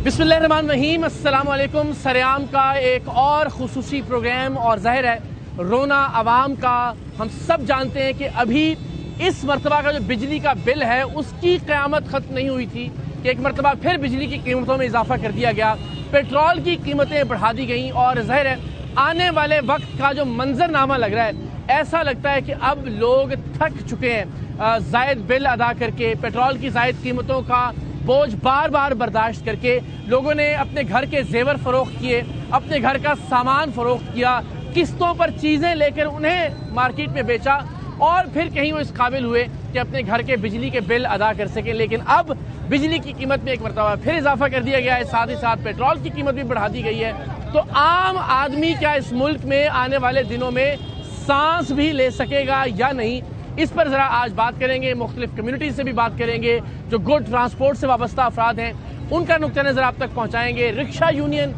बिस्मिल्लाहिर्रहमानिर्रहीम, अस्सलाम वालेकुम। सरेआम का एक और ख़ुसूसी प्रोग्राम, और ज़ाहिर है रोना आवाम का। हम सब जानते हैं कि अभी इस मरतबा का जो बिजली का बिल है उसकी क़यामत ख़त्म नहीं हुई थी कि एक मरतबा फिर बिजली की कीमतों में इजाफा कर दिया गया, पेट्रोल की कीमतें बढ़ा दी गई। और ज़ाहिर है आने वाले वक्त का जो मंजरनामा लग रहा है, ऐसा लगता है कि अब लोग थक चुके हैं ज़ायद बिल अदा करके, पेट्रोल की ज़ायद कीमतों का बोझ बार बार बर्दाश्त करके। लोगों ने अपने घर के जेवर फ़रोख्त किए, अपने घर का सामान फ़रोख्त किया, किस्तों पर चीज़ें लेकर उन्हें मार्केट में बेचा, और फिर कहीं वो इस काबिल हुए कि अपने घर के बिजली के बिल अदा कर सकें। लेकिन अब बिजली की कीमत में एक मरतबा फिर इजाफा कर दिया गया है, साथ ही साथ पेट्रोल की कीमत भी बढ़ा दी गई है। तो आम आदमी क्या इस मुल्क में आने वाले दिनों में सांस भी ले सकेगा या नहीं, इस पर ज़रा आज बात करेंगे। मुख्तलिफ कम्युनिटी से भी बात करेंगे, जो गुड ट्रांसपोर्ट से वाबस्ता अफराद हैं उनका नुक्ता नज़र आप तक पहुँचाएँगे। रिक्शा यूनियन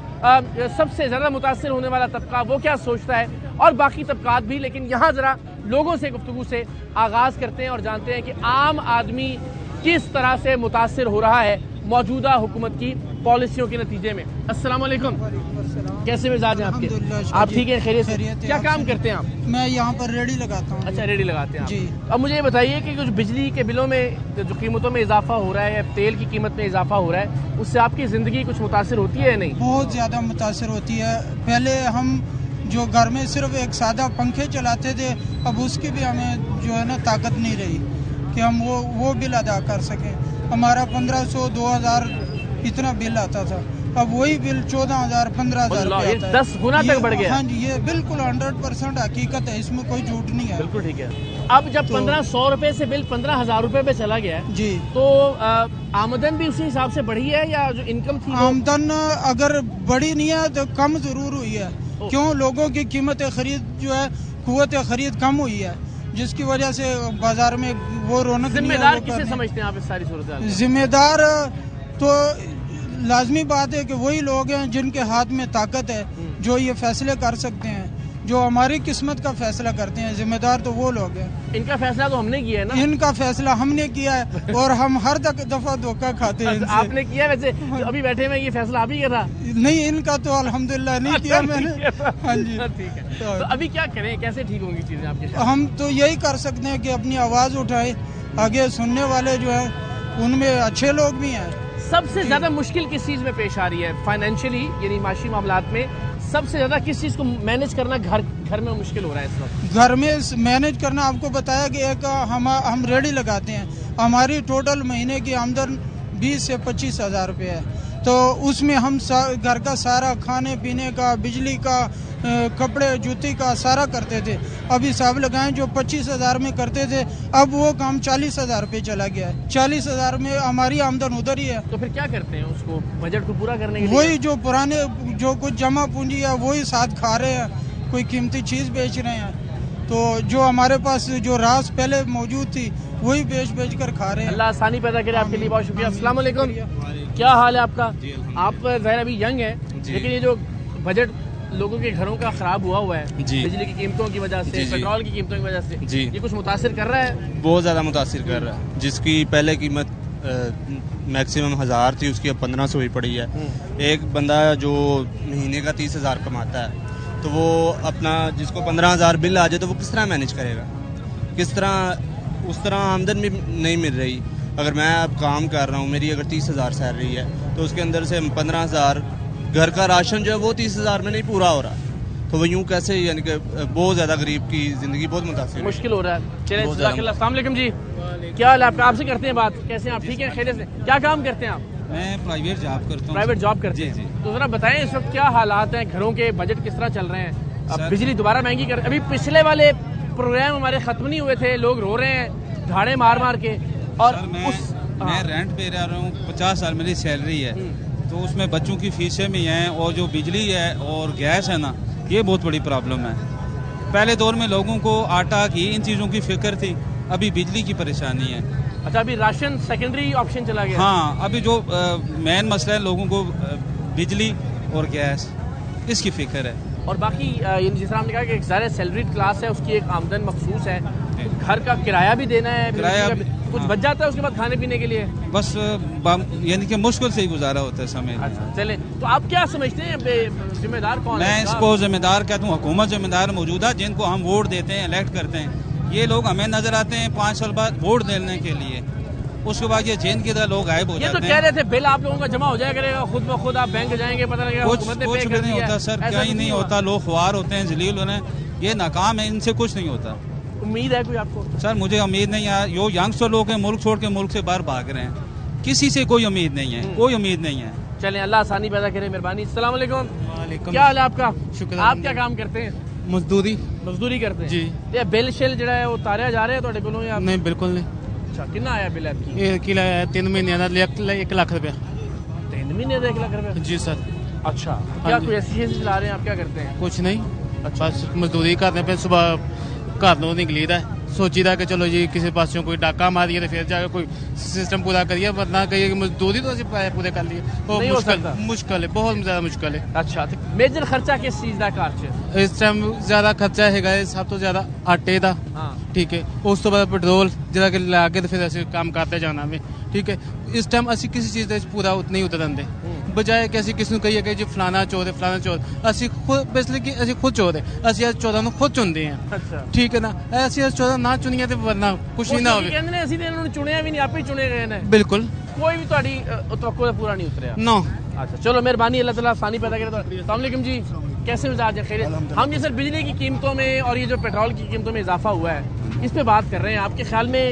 सबसे ज़्यादा मुतासिर होने वाला तबका, वो क्या सोचता है, और बाकी तबकात भी। लेकिन यहाँ ज़रा लोगों से गुफ्तगू से आगाज़ करते हैं और जानते हैं कि आम आदमी किस तरह से मुतासिर हो रहा है मौजूदा हुकूमत की पॉलिसियों के नतीजे में। अस्सलाम वालेकुम, कैसे मिजाज हैं आपके? आप ठीक हैं, खैरियत से? क्या काम करते हैं आप? मैं यहाँ पर रेडी लगाता हूँ। अच्छा, रेडी लगाते हैं आप। जी। अब मुझे ये बताइए कि कुछ बिजली के बिलों में जो कीमतों में इजाफा हो रहा है, या तेल की कीमत में इजाफा हो रहा है, उससे आपकी ज़िंदगी कुछ मुतासिर होती है या नहीं? बहुत ज़्यादा मुतासर होती है। पहले हम जो घर में सिर्फ एक सादा पंखे चलाते थे, अब उसकी भी हमें जो है ना ताकत नहीं रही कि हम वो बिल अदा कर सकें। हमारा 1500 2000 इतना बिल आता था, अब वही बिल 14,000 15,000 रुपये आता है। 10 गुना तक बढ़ गया। हाँ जी, ये बिल्कुल 100% हकीकत है, इसमें कोई झूठ नहीं है। बिल्कुल ठीक है। अब जब 1500 रुपये से बिल 15,000 रुपये पे चला गया है जी, तो आमदन भी उसी हिसाब से बढ़ी है, या जो इनकम थी आमदन अगर बढ़ी नहीं है तो कम जरूर हुई है। क्यों? लोगों की कीमत खरीद जो है, कुव्वत खरीद कम हुई है, जिसकी वजह से बाजार में वो रौनक। जिम्मेदार किसे समझते हैं आप इस सारी सूरत? जिम्मेदार तो लाजमी बात है कि वही लोग हैं जिनके हाथ में ताकत है, जो ये फैसले कर सकते हैं, जो हमारी किस्मत का फैसला करते हैं। जिम्मेदार तो वो लोग हैं। इनका फैसला तो हमने किया है ना? इनका फैसला हमने किया है, और हम हर दफा धोखा खाते हैं इनसे। आपने किया वैसे? तो अभी बैठे में ये फैसला आप ही किया था? नहीं, इनका तो अल्हम्दुलिल्लाह नहीं किया मैंने। हाँ जी, ठीक है। तो अभी क्या करें, कैसे ठीक होंगी चीजें आपके? हम तो यही कर सकते हैं कि अपनी आवाज़ उठाएं। आगे सुनने वाले जो है उनमें अच्छे लोग भी हैं। सबसे ज्यादा मुश्किल किस चीज में पेश आ रही है फाइनेंशियली, यानी माशी मामलात में? सबसे ज्यादा किस चीज को मैनेज करना घर में मुश्किल हो रहा है इस वक्त? घर में मैनेज करना, आपको बताया कि एक हम रेडी लगाते हैं, हमारी टोटल महीने की आमदन 20 से 25 हज़ार रुपये है। तो उसमें हम घर का सारा खाने पीने का, बिजली का, कपड़े जूती का सारा करते थे। अब हिसाब लगाएं, जो 25,000 में करते थे अब वो काम 40,000 रुपये चला गया है। 40,000 में हमारी आमदन उधर ही है। तो फिर क्या करते हैं उसको, बजट को पूरा करने के लिए? वही जो पुराने जो कुछ जमा पूंजी है वही साथ खा रहे हैं, कोई कीमती चीज़ बेच रहे हैं। तो जो हमारे पास जो रास पहले मौजूद थी वही बेच कर खा रहे हैं। अल्लाह आसानी पैदा करे आपके लिए, बहुत शुक्रिया। अस्सलाम वालेकुम, क्या हाल है आपका? आप ज़ाहिर अभी यंग हैं, लेकिन ये जो बजट लोगों के घरों का खराब हुआ है बिजली की कीमतों की वजह से, पेट्रोल की कीमतों की वजह से, ये कुछ मुतासिर कर रहा है? बहुत ज़्यादा मुतासिर कर रहा है। जिसकी पहले कीमत मैक्सिमम 1000 थी, उसकी अब 1500 हुई पड़ी है। एक बंदा जो महीने का 30,000 कमाता है, तो वो अपना जिसको 15,000 बिल आ जाए तो वो किस तरह मैनेज करेगा? किस तरह? उस तरह आमदन भी नहीं मिल रही। अगर मैं अब काम कर रहा हूँ, मेरी अगर 30,000 सैलरी है, तो उसके अंदर से 15,000 घर का राशन जो है वो 30,000 में नहीं पूरा हो रहा। तो वो यूँ कैसे, यानी कि बहुत ज़्यादा गरीब की ज़िंदगी बहुत मुतासिर, मुश्किल हो रहा है। चलिए, अस्सलाम वालेकुम जी, क्या हाल है आपका? आपसे करते हैं बात। कैसे हैं आप? ठीक है, खैरियत से? क्या काम करते हैं आप? मैं प्राइवेट जॉब करता हूँ। प्राइवेट जॉब करते हैं? तो ज़रा बताएं इस वक्त क्या हालात हैं घरों के, बजट किस तरह चल रहे हैं? अब बिजली दोबारा महंगी कर, अभी पिछले वाले प्रोग्राम हमारे ख़त्म नहीं हुए थे, लोग रो रहे हैं ढाड़े मार के। और मैं रेंट पे रह रहा हूँ, 50 साल मेरी सैलरी है, तो उसमें बच्चों की फीसें भी हैं, और जो बिजली है और गैस है ना, ये बहुत बड़ी प्रॉब्लम है। पहले दौर में लोगों को आटा की इन चीज़ों की फिक्र थी, अभी बिजली की परेशानी है। अच्छा, अभी राशन सेकेंडरी ऑप्शन चला गया? हाँ, अभी जो मेन मसला है लोगों को बिजली और गैस, इसकी फिक्र है। और बाकी जिस तरह हमने कहा कि एक ज़्यादा सैलरीड क्लास है, उसकी एक आमदन मखसूस है, जी। घर का किराया भी देना है, किराया बिजली का कुछ बच जाता है उसके बाद खाने पीने के लिए? बस यानी कि मुश्किल से ही गुजारा होता है समय। अच्छा चले, तो आप क्या समझते हैं जिम्मेदार कौन है? मैं इसको जिम्मेदार कहता हूँ, हुकूमत जिम्मेदार मौजूदा जिनको हम वोट देते हैं, इलेक्ट करते हैं, ये लोग हमें नजर आते हैं 5 साल बाद वोट देने के लिए, उसके बाद ये जिन की तरह लोग गायब हो ये तो जाते कह हैं। रहे थे बिल आप लोगों का जमा हो जाया करेगा खुद ब खुद, आप बैंक जाएंगे पता लगेगा कुछ हुकूमत ने कुछ पे भी कर नहीं दिया होता है। सर, ऐसा क्या ही कुछ नहीं हुआ। होता, लोग ख्वार होते हैं, जलील होने, ये नाकाम है, इनसे कुछ नहीं होता। उम्मीद है कोई आपको? सर मुझे उम्मीद नहीं है, यो यंगस्टर लोग हैं मुल्क छोड़ के मुल्क से बाहर भाग रहे हैं, किसी से कोई उम्मीद नहीं है, कोई उम्मीद नहीं है। चलें, अल्लाह आसानी पैदा करे, मेहरबानी। अस्सलाम वालेकुम, क्या हाल है आपका? शुक्र आप क्या काम करते हैं? मजदूरी मजदूरी करते हैं जी। ये बिल शिल ਜਿਹੜਾ ਹੈ ਉਹ ਤਾਰਿਆ ਜਾ ਰਿਹਾ ਤੁਹਾਡੇ ਕੋਲੋਂ? ਜਾਂ नहीं बिल्कुल नहीं। अच्छा, कितना आया बिल आपकी? ये किला है 3 महीने का 1 लाख रुपया। 3 महीने का 1 लाख रुपए? जी सर। अच्छा, क्या जी। कोई ऐसी चीज चला रहे हैं आप? क्या करते हैं? कुछ नहीं, अच्छा। बस मजदूरी करते पे सुबह घर नो निकली दा सोची दा कि चलो जी किसी पासों कोई डाका मारिए तो फिर जाकर कोई सिस्टम पूरा करिए, वरना कहिए कि मजदूरी तो असं पैसे पूरे कर लिए, वो नहीं हो मुश्किल सकता। मुश्किल है, बहुत ज़्यादा मुश्किल है। अच्छा, तो मेजर खर्चा किस चीज ਦਾ ਕਾਰ 'ਚ? इस टाइम ज़्यादा खर्चा हैगा सब तो ज़्यादा आटे का, ਹਾਂ ठीक है, उस तो बाद पेट्रोल जिदा कि ला के तो फिर असं काम करते जाना में, ठीक है। इस टाइम असं किसी चीज़ का पूरा उतना ही उतर देंगे, बजाय कि असं किसी को कहिए कि जी फलाना चोर है फलाना चोर, असं खुद बेसिकली कि असं खुद चोर है, असं आज 14 ਨੂੰ खुद चुनते हैं, अच्छा। ठीक है ना। ऐसे 14 ना चुनिए तो वरना कुछ ही ना हो। ਕਹਿੰਦੇ ਨੇ ਅਸੀਂ ਤੇ ਇਹਨਾਂ ਨੂੰ ਚੁਣਿਆ ਵੀ ਨਹੀਂ, ਆਪੇ ਹੀ ਚੁਣੇ ਗਏ ਨੇ, बिल्कुल ਕੋਈ ਵੀ ਤੁਹਾਡੀ ਤਵੱਕੋ ਦਾ ਪੂਰਾ ਨਹੀਂ उतरिया। नो। अच्छा चलो, मेहरबानी, अल्लाह ताला आसानी पैदा करे। अस्सलाम वालेकुम जी, कैसे मिजाज है? खैरियत? हम ये सर बिजली की कीमतों में और ये जो पेट्रोल की कीमतों में इजाफा हुआ है इस पे बात कर रहे हैं। आपके ख्याल में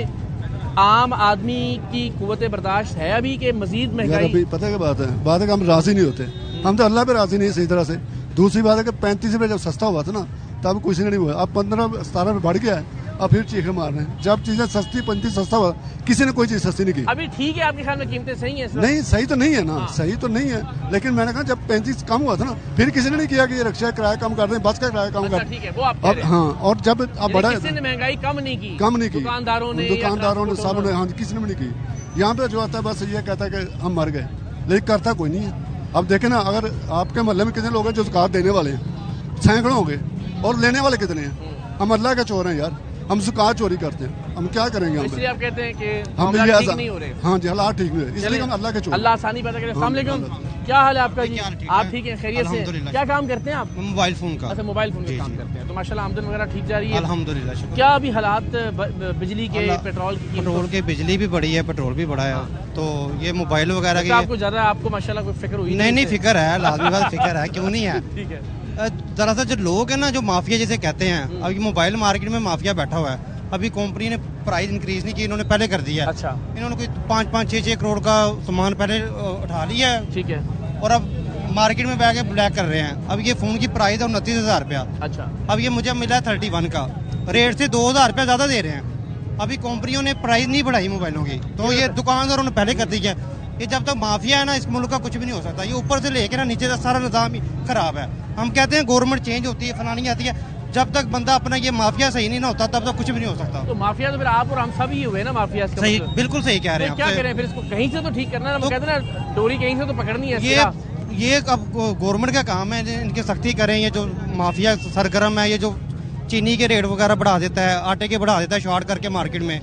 आम आदमी की कुव्वत बर्दाश्त है अभी कि मजीद यार महंगाई? अभी पता क्या बात है कि हम राजी नहीं होते, हम तो अल्लाह पे राजी नहीं है सही तरह से। दूसरी बात है कि 35 रुपये जब सस्ता हुआ था ना तब कुछ नहीं हुआ, अब 15-17 में बढ़ गया है, अब फिर चीखे मार रहे हैं। जब चीजें सस्ती 35 सस्ता हुआ किसी ने कोई चीज सस्ती नहीं की। अभी ठीक है आपके ख्याल में कीमतें सही हैं? नहीं सही तो नहीं है ना, हाँ। सही तो नहीं है, लेकिन मैंने कहा जब 35 कम हुआ था ना फिर किसी ने नहीं किया कि ये रिक्शा किराया कम कर दें, बस का किराया कम अच्छा कर। ठीक है, वो आप कह अब रहे हैं। हाँ, और जब अब बढ़ा किसी ने महंगाई कम नहीं की? कम नहीं की, दुकानदारों ने सब ने, हाँ किसी ने भी नहीं की। यहाँ पे जो आता है बस ये कहता है कि हम मर गए, लेकिन करता कोई नहीं है। अब देखे ना, अगर आपके मोहल्ले में कितने लोग हैं जो ज़कात देने वाले हैं, सैकड़ों होंगे, और लेने वाले कितने हैं? हम अल्लाह के चोर हैं यार, हम ज़कात चोरी करते हैं, हम क्या करेंगे? इसलिए आप कहते हैं कि हम मामला ठीक नहीं हो रहे? हाँ जी, हालात ठीक नहीं है, इसलिए हम अल्लाह के चोर। अल्लाह आसानी पैदा करे। अस्सलाम वालेकुम, क्या हाल है आपका जी? आप ठीक हैं? खैरियत से? क्या काम करते हैं आप? मोबाइल फोन का। अच्छा, मोबाइल फोन का काम करते हैं, तो माशाल्लाह आमदन वगैरह ठीक जा रही है? अल्हम्दुलिल्लाह शुक्र। क्या अभी हालात बिजली के, पेट्रोल की कीमतों- पेट्रोल के बिजली भी बढ़ी है, पेट्रोल भी बढ़ा है, तो ये मोबाइल वगैरह अच्छा, की आपको ज्यादा, आपको माशाल्लाह कोई फिक्र हुई? नहीं इससे? फिक्र है, लाजमी बात फिक्र है, क्यों नहीं है। ठीक है। दरअसल जो लोग हैं ना, जो माफिया जिसे कहते हैं, अभी मोबाइल मार्केट में माफिया बैठा हुआ है। अभी कंपनी ने प्राइस इंक्रीज नहीं की, इन्होंने पहले कर दिया है। अच्छा, इन्होंने कोई 5-6 करोड़ का सामान पहले उठा लिया है, ठीक है। और अब मार्केट में बैठ के ब्लैक कर रहे हैं। अब ये फोन की प्राइस है 29,000 रुपया, अच्छा, अब ये मुझे मिला है 31 का, रेट से 2,000 रुपया ज़्यादा दे रहे हैं। अभी कंपनियों ने प्राइस नहीं बढ़ाई मोबाइलों की, तो ये दुकानदारों ने पहले कर दी है। ये जब तक माफिया है ना, इस मुल्क का कुछ भी नहीं हो सकता। ये ऊपर से लेके ना नीचे तक सारा निज़ाम ही खराब है। हम कहते हैं गवर्नमेंट चेंज होती है, फलानी आती है, जब तक बंदा अपना ये माफिया सही नहीं ना होता तब तक कुछ भी नहीं हो सकता। तो माफिया तो फिर आप और हम सब ही हुए ना माफिया? इसका सही, मतलब? बिल्कुल सही कह रहे तो हैं क्या आपसे। करें फिर? इसको कहीं से तो ठीक करना है ना, तो- कहते हैं ना डोरी कहीं से तो पकड़नी है। ये अब गवर्नमेंट का काम है, इनकी सख्ती करें। ये जो माफिया सरगर्म है, ये जो चीनी के रेट वगैरह बढ़ा देता है, आटे के बढ़ा देता है शॉर्ट करके मार्केट में,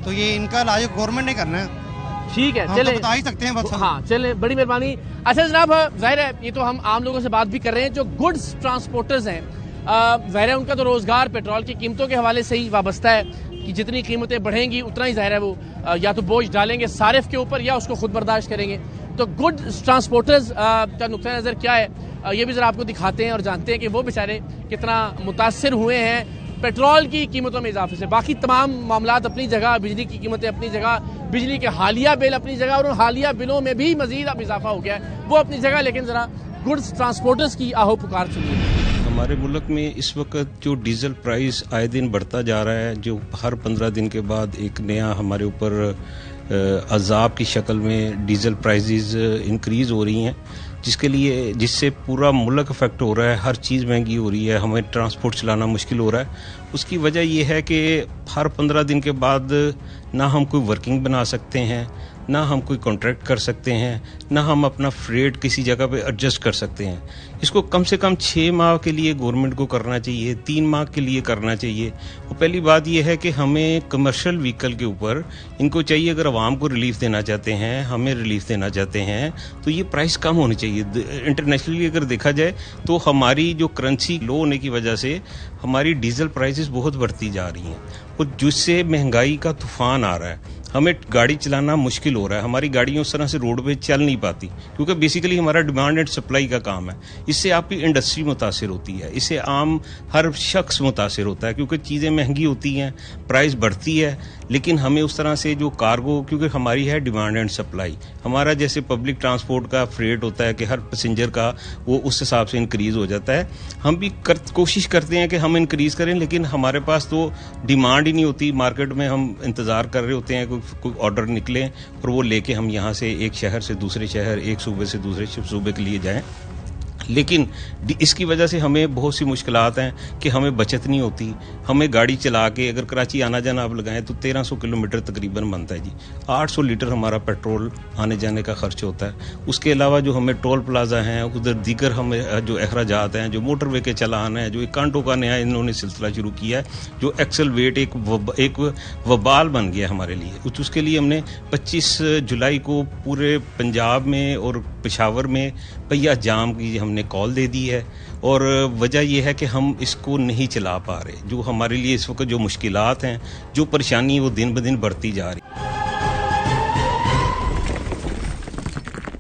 तो ये इनका इलाज गवर्नमेंट ने करना है। ठीक है, हम चले, तो बता ही सकते हैं बस। हाँ चले, बड़ी मेहरबानी। अच्छा जनाब, जाहिर है ये तो हम आम लोगों से बात भी कर रहे हैं, जो गुड्स ट्रांसपोर्टर्स हैं, जाहिर है उनका तो रोज़गार पेट्रोल की कीमतों के हवाले से ही वाबस्ता है कि जितनी कीमतें बढ़ेंगी उतना ही जाहिर है वो या तो बोझ डालेंगे सारिफ के ऊपर या उसको खुद बर्दाश्त करेंगे। तो गुड्स ट्रांसपोर्टर्स का नुक्ता नज़र क्या है, ये भी ज़रा आपको दिखाते हैं और जानते हैं कि वो बेचारे कितना मुतासर हुए हैं पेट्रोल की कीमतों में इजाफे से। बाकी तमाम मामलात अपनी जगह, बिजली की कीमतें अपनी जगह, बिजली के हालिया बिल अपनी जगह, और उन हालिया बिलों में भी मजीद अब इजाफा हो गया है, वो अपनी जगह। लेकिन ज़रा गुड्स ट्रांसपोर्टर्स की आहो पुकार सुनिए। हमारे मुल्क में इस वक्त जो डीज़ल प्राइस आए दिन बढ़ता जा रहा है, जो हर 15 दिन के बाद एक नया हमारे ऊपर अज़ाब की शक्ल में डीज़ल प्राइसेस इंक्रीज़ हो रही हैं, जिससे पूरा मुल्क अफेक्ट हो रहा है, हर चीज़ महंगी हो रही है, हमें ट्रांसपोर्ट चलाना मुश्किल हो रहा है। उसकी वजह यह है कि हर 15 दिन के बाद ना हम कोई वर्किंग बना सकते हैं, نہ ہم کوئی کانٹریکٹ کر سکتے ہیں، نہ ہم اپنا فریٹ کسی جگہ پہ ایڈجسٹ کر سکتے ہیں. اس کو کم سے کم 6 ماہ کے لیے گورنمنٹ کو کرنا چاہیے، 3 ماہ کے لیے کرنا چاہیے. اور پہلی بات یہ ہے کہ ہمیں کمرشل وہیکل کے اوپر ان کو چاہیے، اگر عوام کو ریلیف دینا چاہتے ہیں، ہمیں ریلیف دینا چاہتے ہیں، تو یہ پرائس کم ہونی چاہیے. انٹرنیشنلی اگر دیکھا جائے تو ہماری جو کرنسی لو ہونے کی وجہ سے ہماری ڈیزل پرائسز بہت بڑھتی جا رہی ہیں، اور جس سے مہنگائی کا طوفان آ رہا ہے. ہمیں گاڑی چلانا مشکل ہو رہا ہے، ہماری گاڑیاں اس طرح سے روڈ پہ چل نہیں پاتی، کیونکہ بیسیکلی ہمارا ڈیمانڈ اینڈ سپلائی کا کام ہے. اس سے آپ کی انڈسٹری متاثر ہوتی ہے، اس سے عام ہر شخص متاثر ہوتا ہے، کیونکہ چیزیں مہنگی ہوتی ہیں، پرائس بڑھتی ہے. لیکن ہمیں اس طرح سے جو کارگو، کیونکہ ہماری ہے ڈیمانڈ اینڈ سپلائی، ہمارا جیسے پبلک ٹرانسپورٹ کا فریٹ ہوتا ہے کہ ہر پیسنجر کا وہ اس حساب سے انکریز ہو جاتا ہے. ہم بھی کوشش کرتے ہیں کہ ہم انکریز کریں، لیکن ہمارے پاس تو ڈیمانڈ ہی نہیں ہوتی. مارکیٹ میں ہم انتظار کر رہے ہوتے ہیں کوئی آرڈر نکلے اور وہ لے کے ہم یہاں سے ایک شہر سے دوسرے شہر، ایک صوبے سے دوسرے صوبے کے لیے جائیں. لیکن اس کی وجہ سے ہمیں بہت سی مشکلات ہیں کہ ہمیں بچت نہیں ہوتی. ہمیں گاڑی چلا کے اگر کراچی آنا جانا آپ لگائیں تو 1300 کلومیٹر تقریباً بنتا ہے جی. 800 لیٹر ہمارا پیٹرول آنے جانے کا خرچ ہوتا ہے. اس کے علاوہ جو ہمیں ٹول پلازا ہیں، ادھر دیگر ہمیں جو اخراجات ہیں، جو موٹر وے کے چلان ہیں، جو ایک کانٹوں کا نیا انہوں نے سلسلہ شروع کیا ہے، جو ایکسل ویٹ ایک وبال بن گیا ہمارے لیے. اس کے لیے ہم نے 25 جولائی کو پورے پنجاب میں اور پشاور میں پہیا جام کی ہم نے کال دے دی ہے. اور وجہ یہ ہے کہ ہم اس کو نہیں چلا پا رہے. جو ہمارے لیے اس وقت جو مشکلات ہیں، جو پریشانی وہ دن بدن بڑھتی جا رہی.